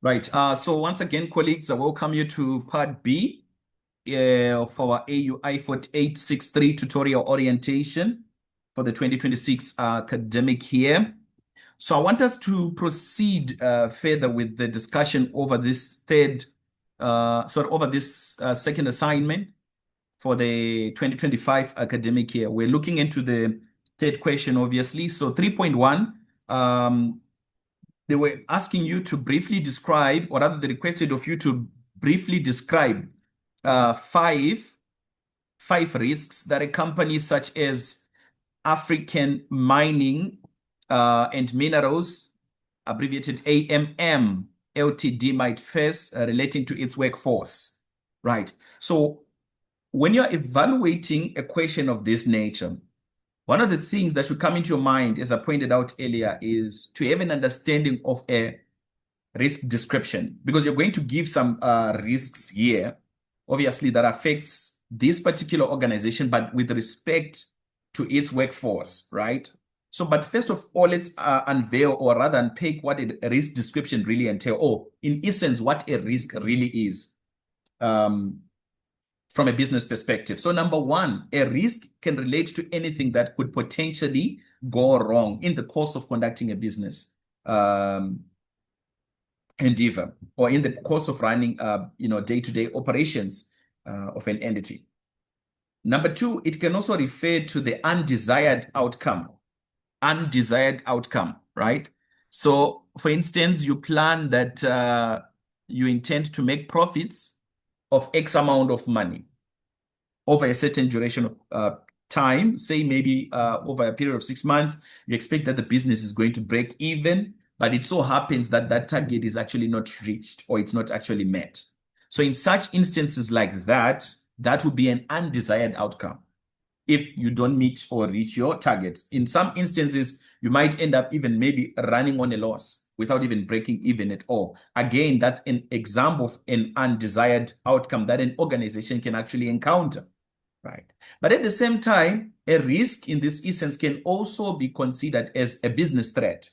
Right. So once again, colleagues, I welcome you to part B of our AUI 4863 tutorial orientation for the 2026 academic year. So I want us to proceed further with the discussion over this second assignment for the 2025 academic year. We're looking into the third question, obviously. So 3.1, they were asking you to briefly describe, or rather they requested of you to briefly describe five risks that a company such as African Mining and Minerals, abbreviated AMM Ltd, might face relating to its workforce. Right. So when you're evaluating a question of this nature, one of the things that should come into your mind, as I pointed out earlier, is to have an understanding of a risk description, because you're going to give some risks here, obviously, that affects this particular organization, but with respect to its workforce, right? So, but first of all, let's unveil, or rather unpack, what a risk description really entails, or in essence, what a risk really is. From a business perspective. So number one, a risk can relate to anything that could potentially go wrong in the course of conducting a business endeavor, or in the course of running day-to-day operations of an entity. Number two, it can also refer to the undesired outcome. Undesired outcome, right? So for instance, you plan that you intend to make profits of X amount of money over a certain duration of time, say maybe over a period of 6 months, you expect that the business is going to break even, but it so happens that that target is actually not reached, or it's not actually met. So in such instances like that, that would be an undesired outcome if you don't meet or reach your targets. In some instances, you might end up even maybe running on a loss without even breaking even at all. Again, that's an example of an undesired outcome that an organization can actually encounter, right? But at the same time, a risk in this instance can also be considered as a business threat,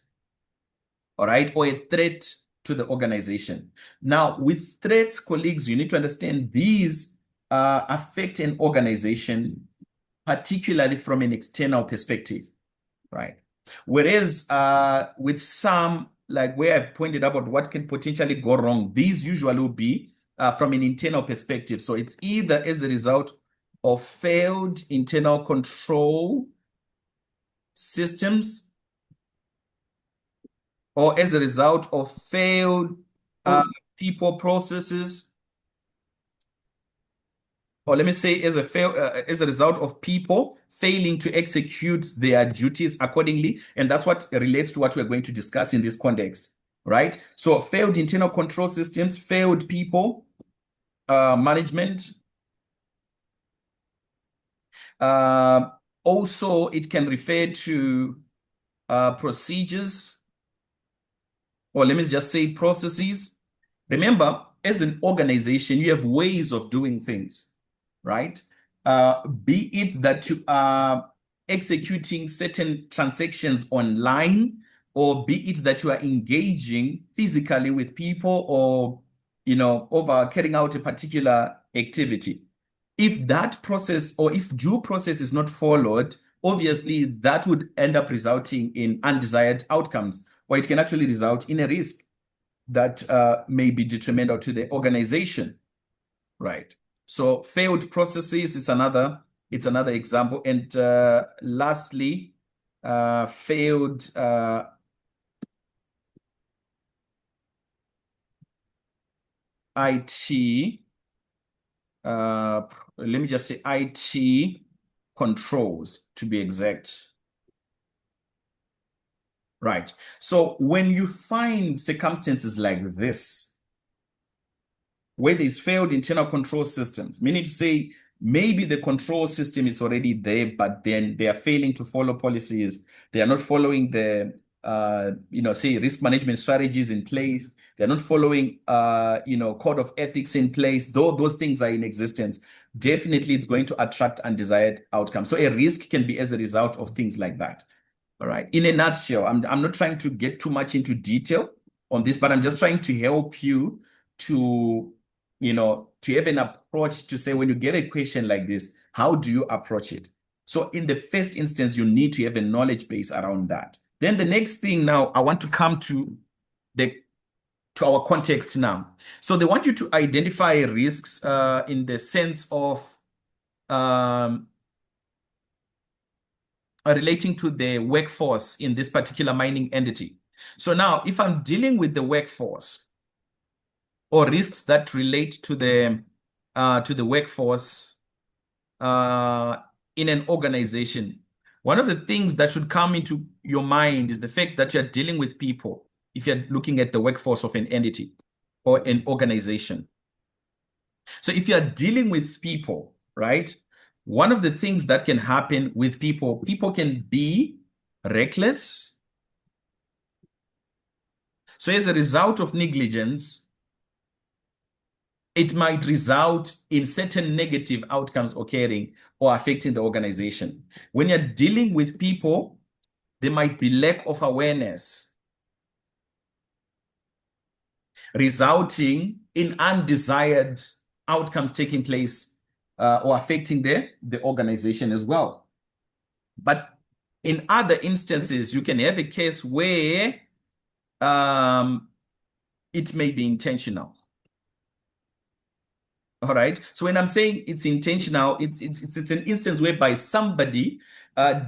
all right, or a threat to the organization. Now, with threats, colleagues, you need to understand these affect an organization, particularly from an external perspective, right? Whereas with some, like where I've pointed out what can potentially go wrong, these usually will be from an internal perspective. So it's either as a result of failed internal control systems, or as a result of failed people processes, or let me say as a result of people failing to execute their duties accordingly. And that's what relates to what we're going to discuss in this context, right? So failed internal control systems, failed people management. Also, it can refer to procedures, or let me just say processes. Remember, as an organization, you have ways of doing things, right? Be it that you are executing certain transactions online, or be it that you are engaging physically with people, or over carrying out a particular activity. If that process, or if due process, is not followed, obviously that would end up resulting in undesired outcomes, or it can actually result in a risk that may be detrimental to the organization, right? So failed processes is another example. And lastly, failed IT, let me just say IT controls, to be exact. Right. So when you find circumstances like this, where there's failed internal control systems, meaning to say maybe the control system is already there, but then they are failing to follow policies. They are not following the, say risk management strategies in place. They're not following, code of ethics in place. Though those things are in existence, definitely it's going to attract undesired outcomes. So a risk can be as a result of things like that. All right. In a nutshell, I'm not trying to get too much into detail on this, but I'm just trying to help you to, to have an approach to say when you get a question like this, how do you approach it? So in the first instance, you need to have a knowledge base around that. Then the next thing now, I want to come to our context now. So they want you to identify risks in the sense of relating to the workforce in this particular mining entity. So now, if I'm dealing with the workforce or risks that relate to the workforce in an organization, one of the things that should come into your mind is the fact that you're dealing with people if you're looking at the workforce of an entity or an organization. So if you're dealing with people, right, one of the things that can happen with people can be reckless. So as a result of negligence, it might result in certain negative outcomes occurring or affecting the organization. When you're dealing with people, there might be lack of awareness, resulting in undesired outcomes taking place or affecting the organization as well. But in other instances, you can have a case where it may be intentional. All right. So when I'm saying it's intentional, it's an instance whereby somebody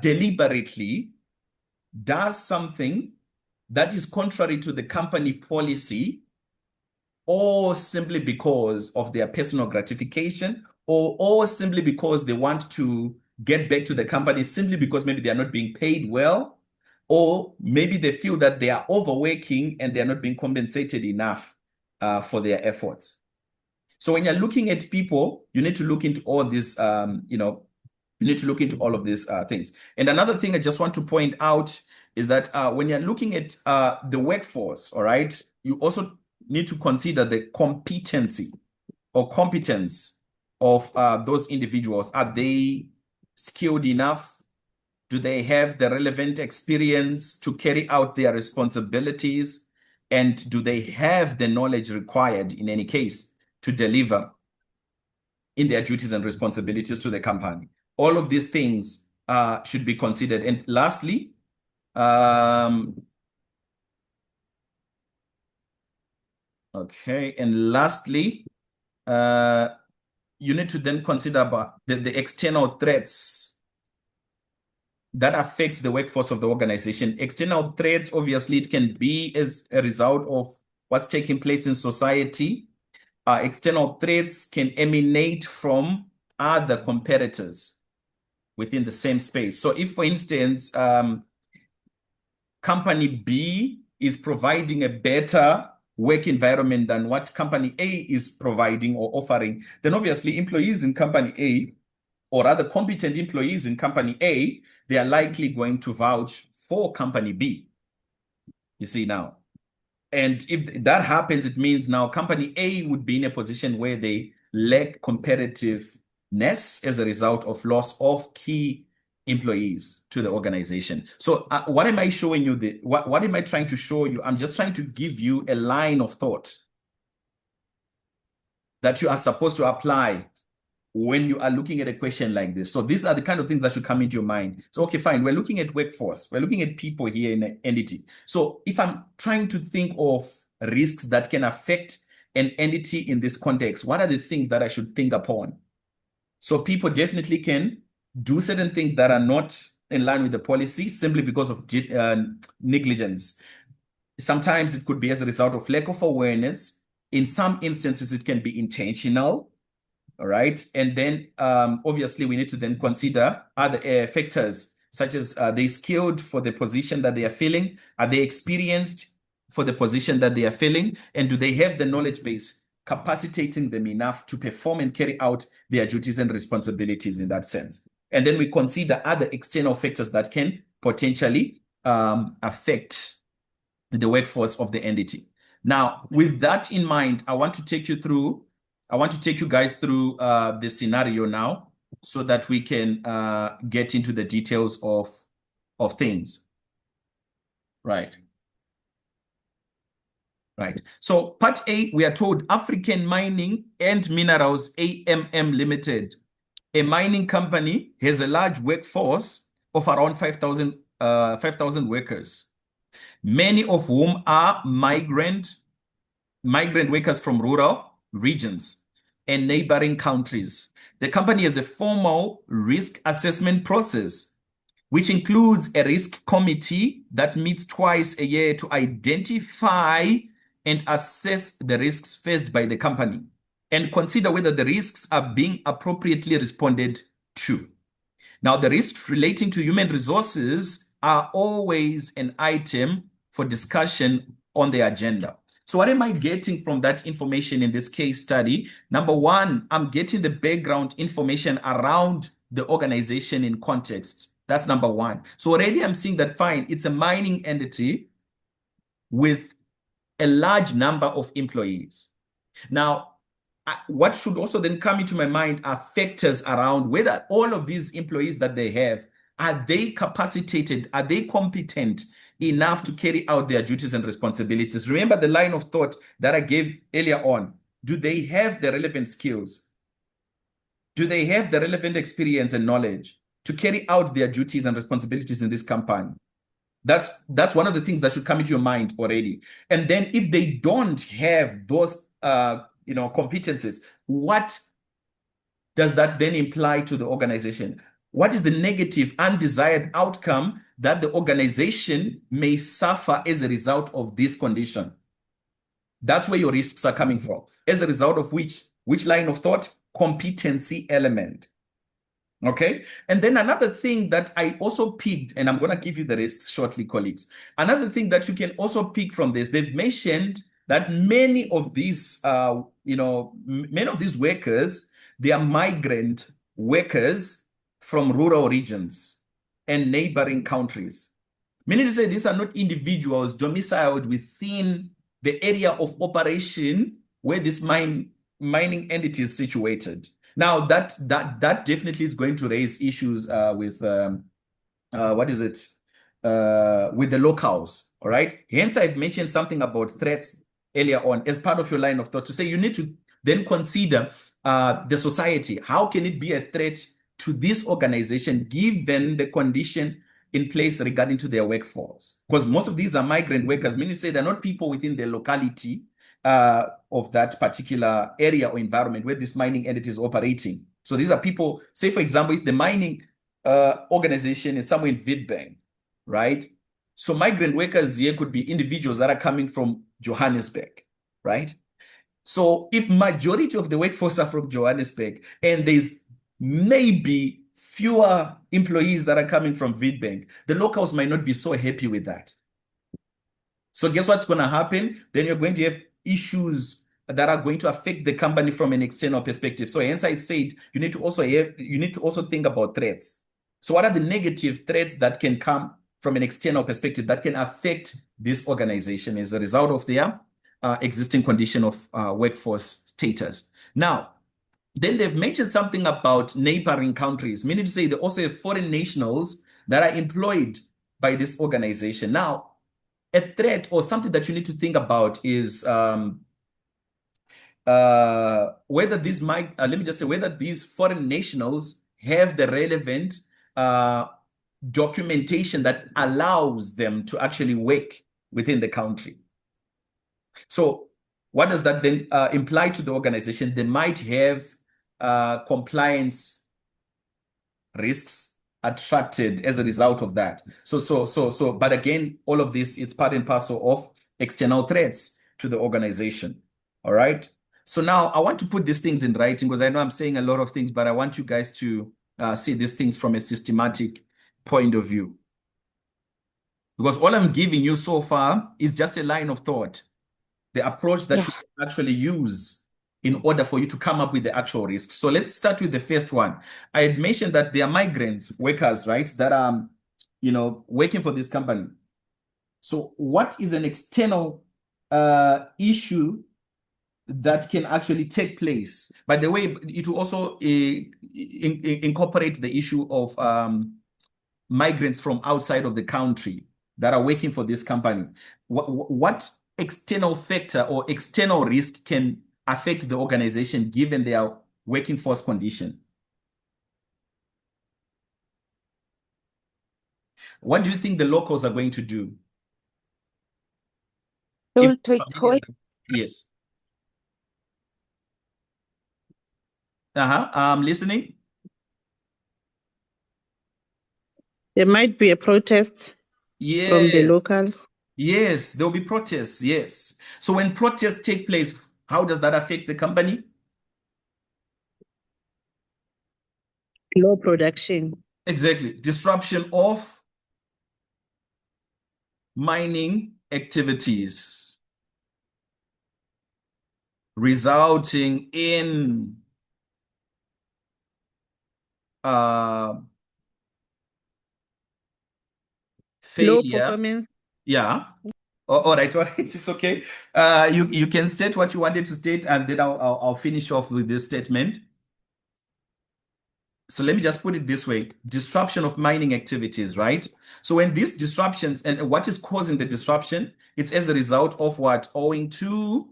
deliberately does something that is contrary to the company policy, or simply because of their personal gratification, or simply because they want to get back to the company, simply because maybe they are not being paid well, or maybe they feel that they are overworking and they're not being compensated enough for their efforts. So when you're looking at people, you need to look into all these, you need to look into all of these things. And another thing I just want to point out is that when you're looking at the workforce, all right, you also need to consider the competency or competence of those individuals. Are they skilled enough? Do they have the relevant experience to carry out their responsibilities? And do they have the knowledge required in any case to deliver in their duties and responsibilities to the company? All of these things should be considered. And lastly, you need to then consider about the external threats that affects the workforce of the organization. External threats, obviously, it can be as a result of what's taking place in society. External threats can emanate from other competitors within the same space. So if, for instance, company B is providing a better work environment than what company A is providing or offering, then obviously employees in company A, or other competent employees in company A, they are likely going to vouch for company B. You see now. And if that happens, it means now company A would be in a position where they lack competitiveness as a result of loss of key employees to the organization. So what am I showing you? What am I trying to show you? I'm just trying to give you a line of thought that you are supposed to apply when you are looking at a question like this. So these are the kind of things that should come into your mind. So, okay, fine. We're looking at workforce. We're looking at people here in an entity. So if I'm trying to think of risks that can affect an entity in this context, what are the things that I should think upon? So people definitely can do certain things that are not in line with the policy simply because of negligence. Sometimes it could be as a result of lack of awareness. In some instances, it can be intentional. All right. And then obviously we need to then consider other factors such as are they skilled for the position that they are filling? Are they experienced for the position that they are filling? And do they have the knowledge base capacitating them enough to perform and carry out their duties and responsibilities in that sense? And then we consider other external factors that can potentially affect the workforce of the entity. Now, with that in mind, I want to take you guys through the scenario now so that we can get into the details of things. Right. Right. So part A, we are told African Mining and Minerals AMM Limited, a mining company, has a large workforce of around 5,000 workers, many of whom are migrant workers from rural regions and neighboring countries. The company has a formal risk assessment process, which includes a risk committee that meets twice a year to identify and assess the risks faced by the company and consider whether the risks are being appropriately responded to. Now, the risks relating to human resources are always an item for discussion on the agenda. So what am I getting from that information in this case study? Number one, I'm getting the background information around the organization in context. That's number one. So already I'm seeing that, fine, it's a mining entity with a large number of employees. Now, what should also then come into my mind are factors around whether all of these employees that they have, are they capacitated, are they competent enough to carry out their duties and responsibilities? Remember the line of thought that I gave earlier on. Do they have the relevant skills? Do they have the relevant experience and knowledge to carry out their duties and responsibilities in this company? That's one of the things that should come into your mind already. And then if they don't have those competencies, what does that then imply to the organization? What is the negative, undesired outcome that the organization may suffer as a result of this condition? That's where your risks are coming from. As a result of which line of thought? Competency element. Okay. And then another thing that I also picked, and I'm going to give you the risks shortly, colleagues. Another thing that you can also pick from this, they've mentioned that many of these, many of these workers, they are migrant workers from rural regions and neighboring countries. Meaning to say these are not individuals domiciled within the area of operation where this mining entity is situated. Now, that definitely is going to raise issues with with the locals, all right? Hence, I've mentioned something about threats earlier on as part of your line of thought to say you need to then consider the society. How can it be a threat to this organization given the condition in place regarding to their workforce? Because most of these are migrant workers, meaning to say they're not people within the locality of that particular area or environment where this mining entity is operating. So these are people, say for example, if the mining organization is somewhere in Witbank, right? So migrant workers here could be individuals that are coming from Johannesburg, right? So if majority of the workforce are from Johannesburg and there's maybe fewer employees that are coming from Witbank, the locals might not be so happy with that. So guess what's going to happen? Then you're going to have issues that are going to affect the company from an external perspective. So hence I said you need to also think about threats. So what are the negative threats that can come from an external perspective that can affect this organization as a result of their existing condition of workforce status? Now, then they've mentioned something about neighboring countries, meaning to say they also have foreign nationals that are employed by this organization. Now, a threat or something that you need to think about is whether these whether these foreign nationals have the relevant documentation that allows them to actually work within the country. So what does that then imply to the organization? They might have compliance risks attracted as a result of that. But again, all of this, it's part and parcel of external threats to the organization. All right. So now I want to put these things in writing because I know I'm saying a lot of things, but I want you guys to see these things from a systematic point of view. Because all I'm giving you so far is just a line of thought, the approach that you can actually use in order for you to come up with the actual risk. So let's start with the first one. I had mentioned that there are migrants, workers, right, that are, working for this company. So what is an external issue that can actually take place? By the way, it will also incorporate the issue of migrants from outside of the country that are working for this company. What external factor or external risk can affect the organization given their working force condition? What do you think the locals are going to do? If yes. I'm listening. There might be a protest from the Yes. locals. Yes, there'll be protests. Yes. So when protests take place, how does that affect the company? Low production. Exactly. Disruption of mining activities, resulting in failure. Low performance. Yeah. All right, all right. It's okay. You can state what you wanted to state, and then I'll finish off with this statement. So let me just put it this way: disruption of mining activities, right? So when these disruptions, and what is causing the disruption, it's as a result of what? Owing to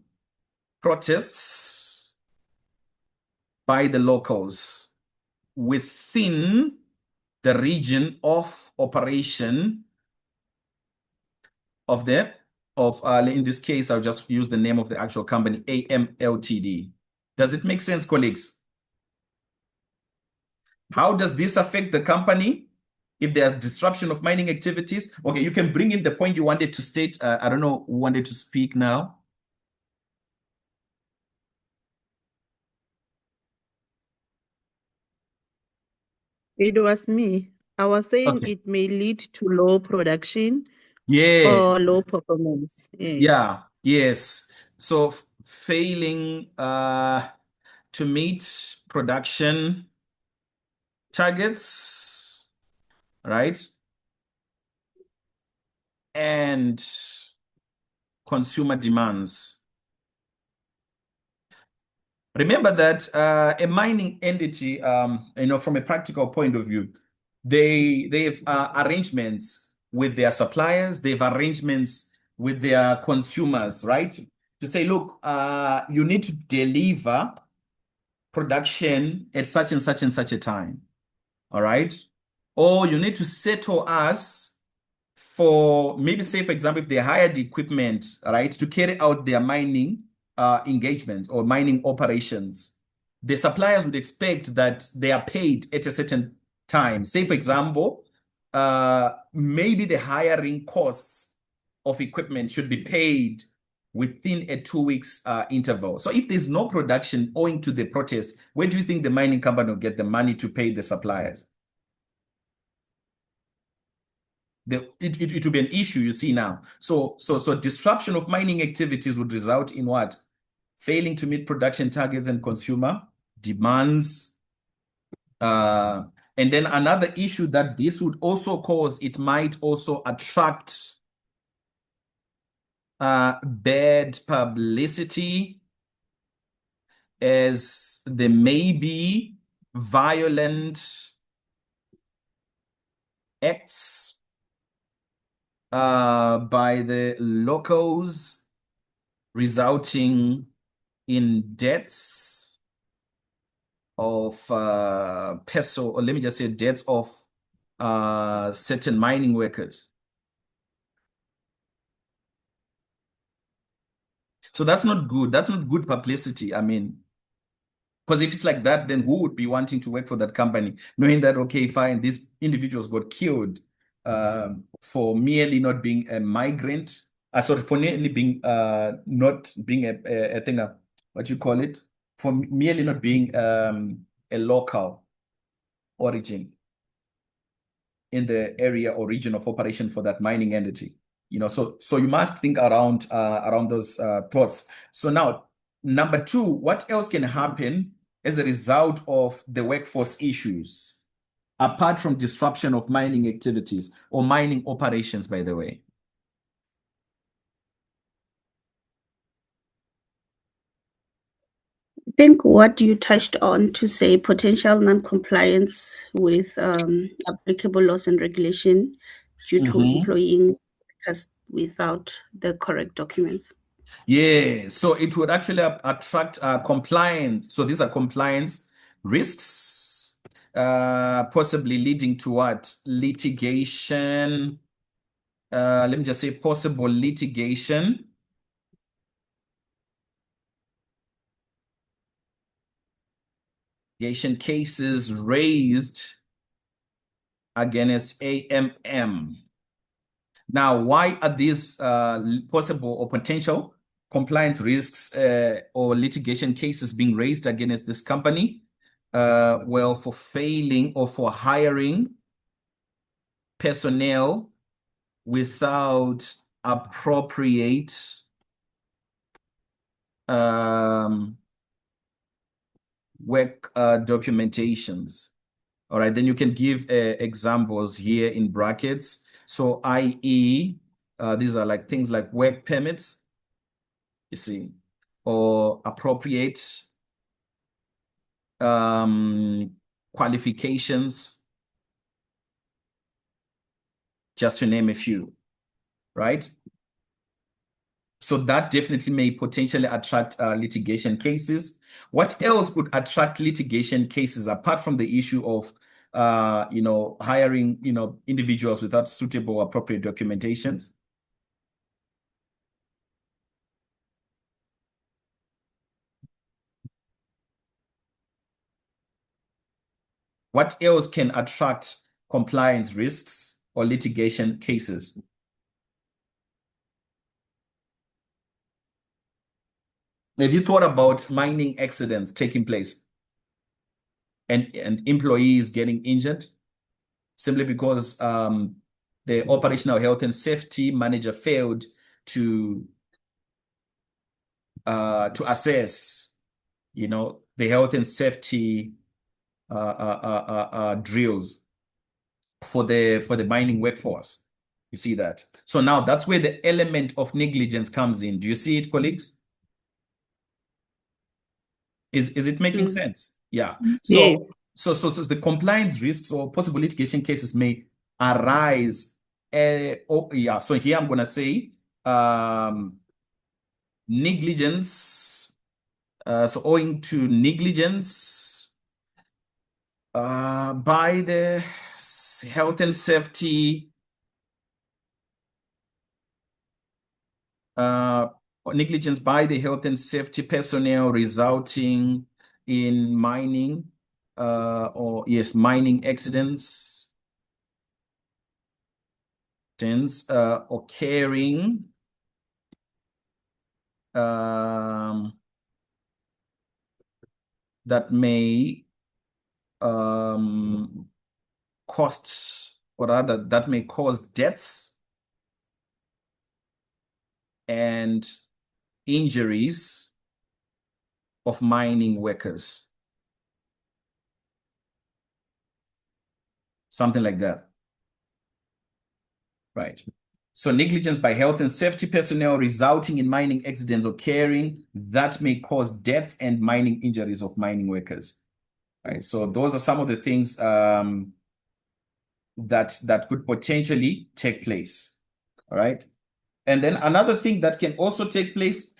protests by the locals within the region of operation of in this case, I'll just use the name of the actual company, AMLTD. Does it make sense, colleagues? How does this affect the company if there are disruption of mining activities? Okay, you can bring in the point you wanted to state. I don't know who wanted to speak now. It was me. I was saying Okay. it may lead to low production Yeah. or low performance. Yes. Yeah. Yes. So failing to meet production targets, right? And consumer demands. Remember that a mining entity, from a practical point of view, they have arrangements with their suppliers, they have arrangements with their consumers, right? To say, look, you need to deliver production at such and such and such a time, all right? Or you need to settle us for maybe, say, for example, if they hired equipment, right, to carry out their mining engagements or mining operations, the suppliers would expect that they are paid at a certain time. Say, for example, maybe the hiring costs of equipment should be paid within a 2 weeks interval. So if there's no production owing to the protest, where do you think the mining company will get the money to pay the suppliers? It will be an issue, you see now. So disruption of mining activities would result in what? Failing to meet production targets and consumer demands. And then another issue that this would also cause, it might also attract bad publicity, as there may be violent acts by the locals, resulting in deaths of or let me just say deaths of certain mining workers. So that's not good. That's not good publicity. I mean, because if it's like that, then who would be wanting to work for that company, knowing that, okay, fine, these individuals got killed for merely not being a migrant, sorry, for merely being not being a thing, what you call it, for merely not being a local origin in the area or region of operation for that mining entity. So you must think around those thoughts. So now, number two, what else can happen as a result of the workforce issues, apart from disruption of mining activities or mining operations, by the way? I think what you touched on to say potential non-compliance with applicable laws and regulation due to employing workers without the correct documents. Yeah, so it would actually attract compliance. So these are compliance risks, possibly leading to what? Litigation. Let me just say possible litigation. Litigation cases raised against AMM. Now, why are these possible or potential compliance risks or litigation cases being raised against this company? Well, for failing or for hiring personnel without appropriate work documentations. All right, then you can give examples here in brackets. So, i.e., these are like things like work permits, you see, or appropriate qualifications, just to name a few, right? So that definitely may potentially attract litigation cases. What else could attract litigation cases apart from the issue of, hiring, individuals without suitable appropriate documentations? What else can attract compliance risks or litigation cases? Have you thought about mining accidents taking place and employees getting injured simply because the operational health and safety manager failed to assess, the health and safety drills for the mining workforce? You see that? So now that's where the element of negligence comes in. Do you see it, colleagues? Is it making sense? Yeah. Yes. So the compliance risks or possible litigation cases may arise. Yeah. So here I'm gonna say negligence. So owing to negligence by the health and safety negligence by the health and safety personnel resulting in mining mining accidents occurring that may cost, or rather that may cause deaths and injuries of mining workers. Something like that. Right. So negligence by health and safety personnel resulting in mining accidents occurring that may cause deaths and mining injuries of mining workers. Right. So those are some of the things that could potentially take place. All right. And then another thing that can also take place,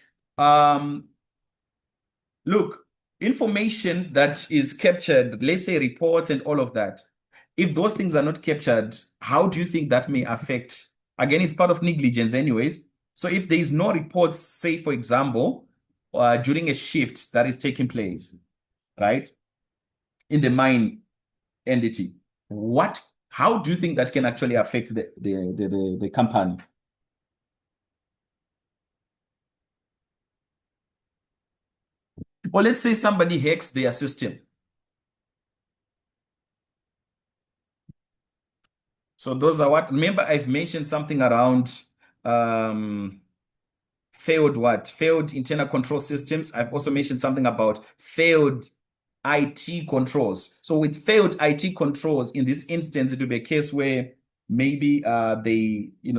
look, information that is captured, let's say reports and all of that, if those things are not captured, how do you think that may affect? Again, it's part of negligence anyways. So if there is no reports, say, for example, during a shift that is taking place, right, in the mine entity, how do you think that can actually affect the company? Or let's say somebody hacks their system. So those are what, remember I've mentioned something around failed internal control systems. I've also mentioned something about failed IT controls. So with failed IT controls, in this instance, it will be a case where maybe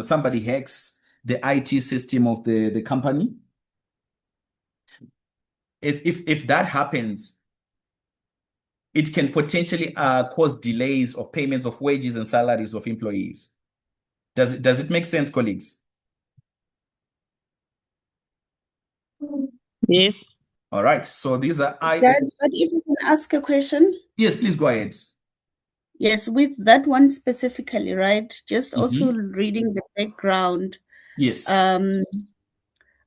somebody hacks the IT system of the company. If that happens, it can potentially cause delays of payments of wages and salaries of employees. Does it make sense, colleagues? Yes. All right. So these are Guys, but if you can ask a question. Yes, please go ahead. Yes, with that one specifically, right? Just also Mhm. reading the background. Yes.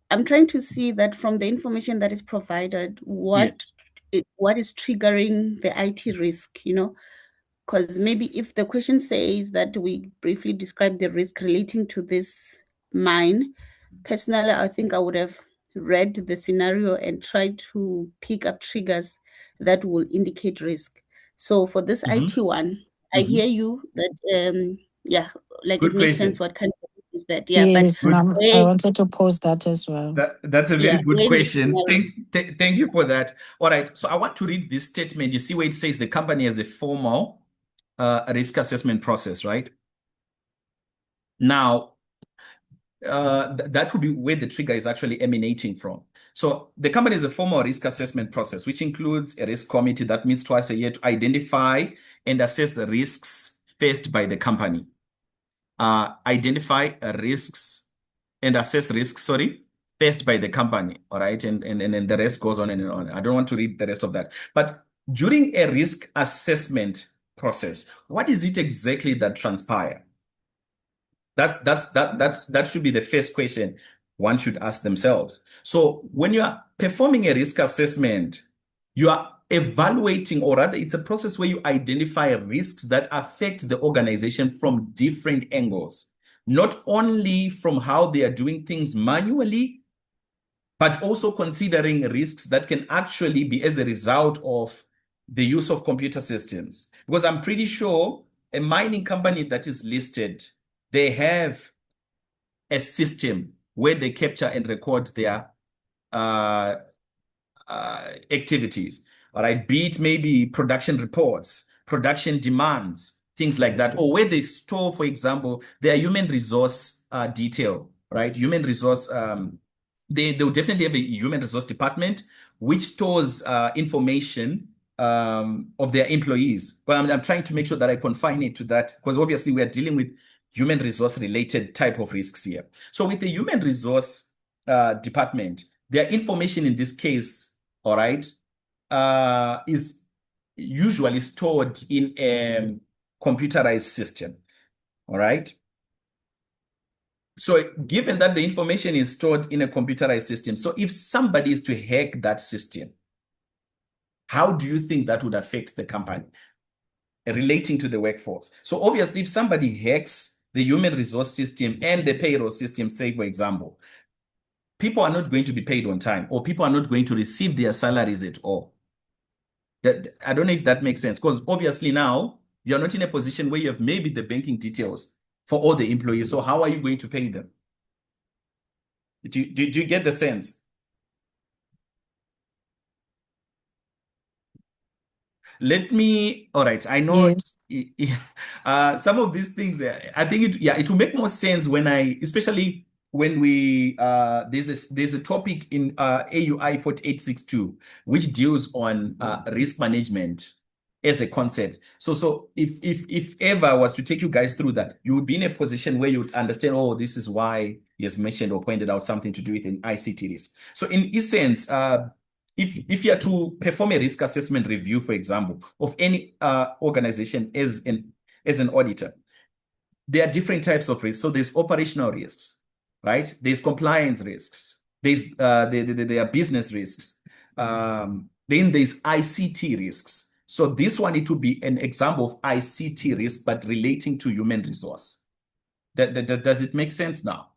I'm trying to see that from the information that is provided, what Yes. what is triggering the IT risk, because maybe if the question says that we briefly describe the risk relating to this mine, personally, I think I would have read the scenario and tried to pick up triggers that will indicate risk. So for this Mhm. IT one, I Mhm. hear you that yeah, like it Good makes sense question. what kind of risk is that. Yeah, but Yes, Good. ma'am. I where, wanted to pose that as well. That's a very yeah, good where in the question. scenario? Thank you for that. All right. So I want to read this statement. You see where it says the company has a formal risk assessment process, right? Now, that would be where the trigger is actually emanating from. So the company has a formal risk assessment process, which includes a risk committee that meets twice a year to identify and assess the risks faced by the company. Identify risks and assess risks, faced by the company. All right. And the rest goes on and on. I don't want to read the rest of that. But during a risk assessment process, what is it exactly that transpires? That should be the first question one should ask themselves. So when you are performing a risk assessment, you are evaluating, or rather, it's a process where you identify risks that affect the organization from different angles, not only from how they are doing things manually, but also considering risks that can actually be as a result of the use of computer systems. Because I'm pretty sure a mining company that is listed, they have a system where they capture and record their uh, activities. All right, be it maybe production reports, production demands, things like that, or where they store, for example, their human resource detail, right? Human resource, they'll definitely have a human resource department which stores information of their employees. But I'm trying to make sure that I confine it to that because obviously we are dealing with human resource related type of risks here. So with the human resource department, their information in this case, all right, is usually stored in a computerized system, all right? So given that the information is stored in a computerized system, so if somebody is to hack that system, how do you think that would affect the company relating to the workforce? So obviously, if somebody hacks the human resource system and the payroll system, say, for example, people are not going to be paid on time or people are not going to receive their salaries at all. I don't know if that makes sense because obviously now you're not in a position where you have maybe the banking details for all the employees. So how are you going to pay them? Do you get the sense? All right, I know Yes. some of these things, I think it will make more sense especially when there's a topic in AUI 4862, which deals on risk management as a concept. So if ever I was to take you guys through that, you would be in a position where you would understand, oh, this is why he has mentioned or pointed out something to do with an ICT risk. So in essence, if you are to perform a risk assessment review, for example, of any organization as an auditor, there are different types of risks. So there's operational risks, right? There's compliance risks. There are business risks. Then there's ICT risks. So this one, it would be an example of ICT risk, but relating to human resource. Does it make sense now?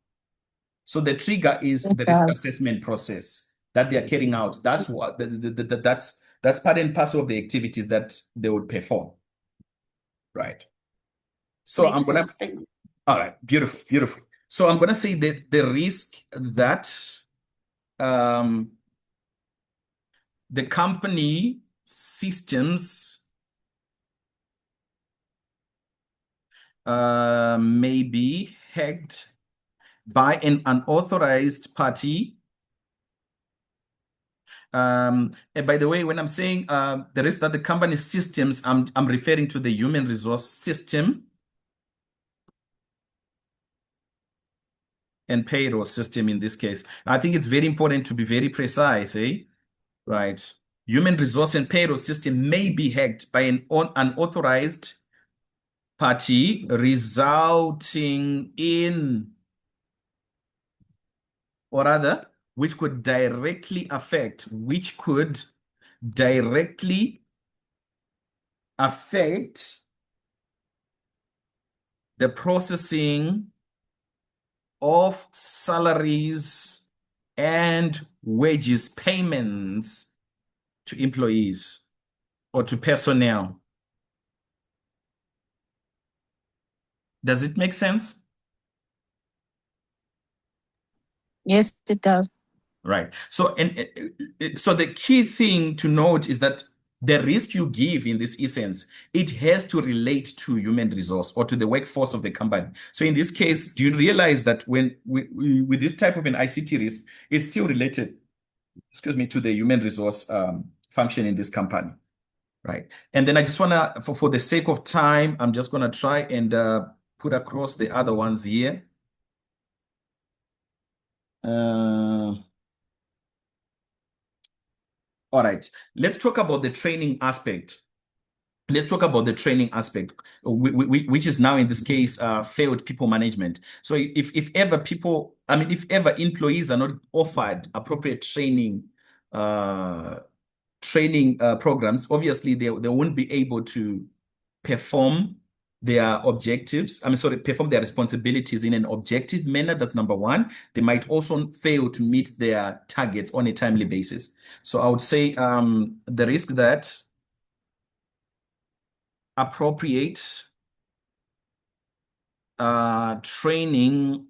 So the trigger is It the risk does. assessment process that they are carrying out. That's what that's part and parcel of the activities that they would perform, right? So Makes sense. Thank you. all right, beautiful, beautiful. So I'm gonna say that the risk that um, the company systems may be hacked by an unauthorized party. And by the way, when I'm saying the rest of the company systems, I'm referring to the human resource system and payroll system in this case. I think it's very important to be very precise, Right. Human resource and payroll system may be hacked by an unauthorized party, resulting in, or rather, which could directly affect the processing of salaries and wages payments to employees or to personnel. Does it make sense? Yes, it does. Right. So, so the key thing to note is that the risk you give in this essence, it has to relate to human resource or to the workforce of the company. So in this case, do you realize that when with this type of an ICT risk, it's still related, to the human resource function in this company, right? And then I just want to, for the sake of time, I'm just going to try and put across the other ones here. All right, let's talk about the training aspect. Let's talk about the training aspect, which is now in this case failed people management. So if ever employees are not offered appropriate training programs, obviously they won't be able to perform their objectives. Perform their responsibilities in an objective manner. That's number one. They might also fail to meet their targets on a timely basis. So I would say the risk that appropriate training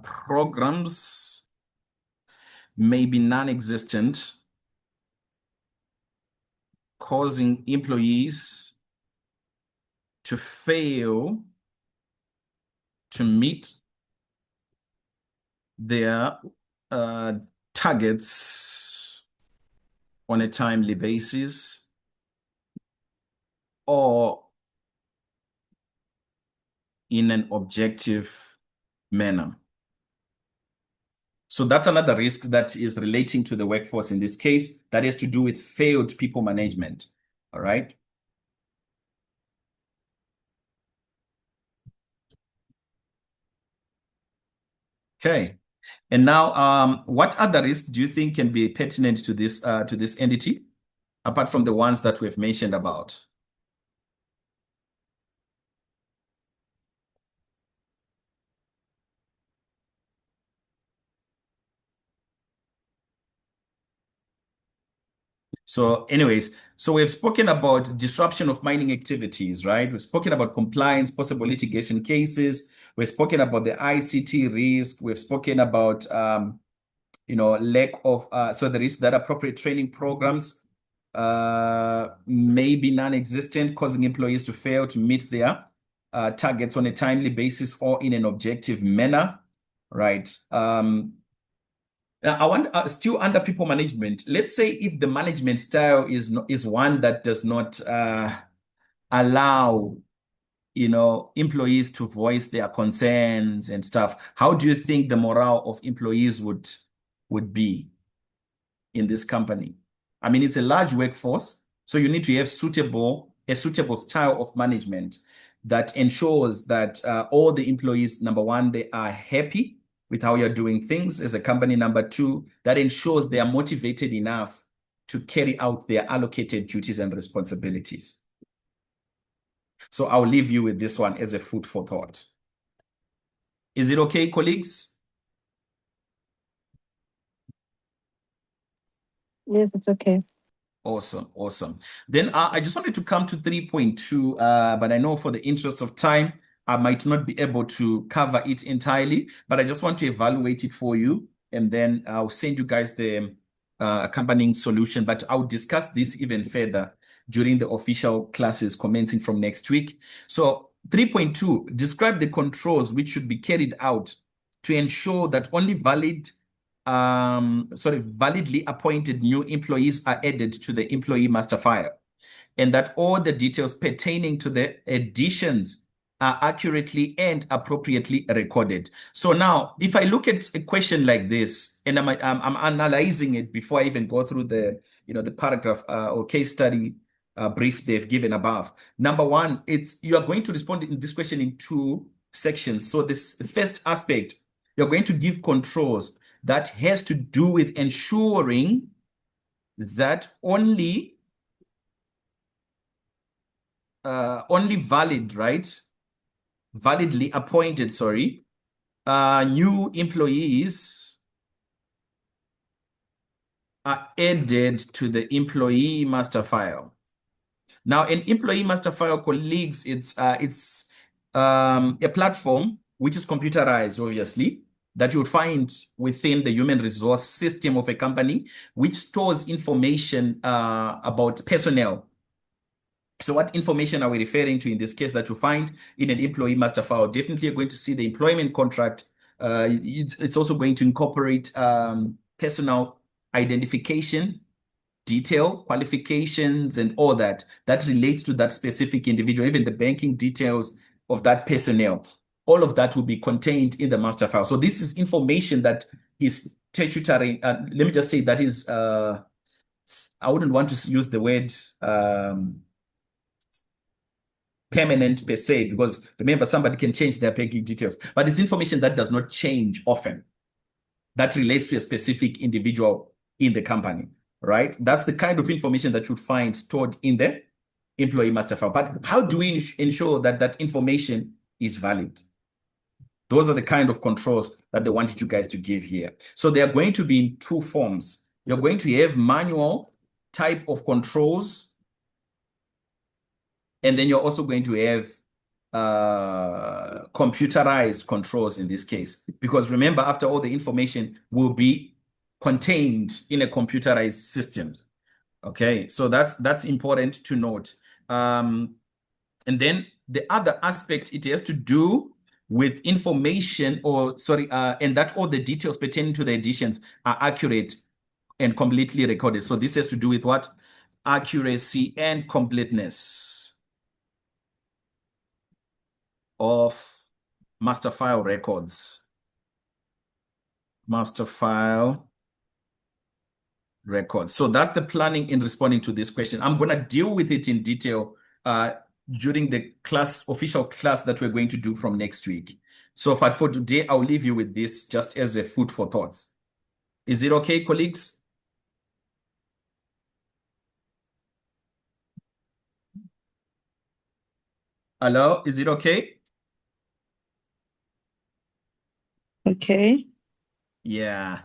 programs may be non-existent, causing employees to fail to meet their targets on a timely basis or in an objective manner. So that's another risk that is relating to the workforce in this case, that has to do with failed people management. All right. Okay. And now, what other risks do you think can be pertinent to this entity, apart from the ones that we've mentioned about? So anyways, so we've spoken about disruption of mining activities, right? We've spoken about compliance, possible litigation cases. We've spoken about the ICT risk. We've spoken about, lack of, so the risk that appropriate training programs may be non-existent, causing employees to fail to meet their targets on a timely basis or in an objective manner, right? I want still under people management. Let's say if the management style is one that does not allow, employees to voice their concerns and stuff. How do you think the morale of employees would be in this company? I mean, it's a large workforce, so you need to have a suitable style of management that ensures that all the employees, number one, they are happy with how you're doing things as a company. Number two, that ensures they are motivated enough to carry out their allocated duties and responsibilities. So I'll leave you with this one as a food for thought. Is it okay, colleagues? Yes, it's okay. Awesome, awesome. Then I just wanted to come to 3.2, but I know for the interest of time, I might not be able to cover it entirely, but I just want to evaluate it for you, and then I'll send you guys the accompanying solution, but I'll discuss this even further during the official classes commencing from next week. So 3.2, describe the controls which should be carried out to ensure that only validly appointed new employees are added to the employee master file, and that all the details pertaining to the additions are accurately and appropriately recorded. So now, if I look at a question like this, and I'm analyzing it before I even go through the the paragraph or case study brief they've given above. Number one, you are going to respond in this question in two sections. So this first aspect, you're going to give controls that has to do with ensuring that only valid, right? Validly appointed, new employees are added to the employee master file. Now, an employee master file, colleagues, it's a platform which is computerized, obviously, that you would find within the human resource system of a company, which stores information about personnel. So what information are we referring to in this case that you find in an employee master file? Definitely you're going to see the employment contract. It's also going to incorporate personal identification, detail, qualifications, and all that relates to that specific individual, even the banking details of that personnel. All of that will be contained in the master file. So this is information that is statutory. Let me just say that is, I wouldn't want to use the word permanent per se, because remember, somebody can change their banking details, but it's information that does not change often, that relates to a specific individual in the company, right? That's the kind of information that you'd find stored in the employee master file. But how do we ensure that that information is valid? Those are the kind of controls that they wanted you guys to give here. So they are going to be in two forms. You're going to have manual type of controls, and then you're also going to have computerized controls in this case. Because remember, after all, the information will be contained in a computerized system. Okay, so that's important to note. And then the other aspect, it has to do with information and that all the details pertaining to the editions are accurate and completely recorded. So this has to do with what? Accuracy and completeness of master file records. Master file records. So that's the planning in responding to this question. I'm going to deal with it in detail during the official class that we're going to do from next week. So for today, I'll leave you with this just as a food for thoughts. Is it okay, colleagues? Hello, is it okay? Okay. Yeah.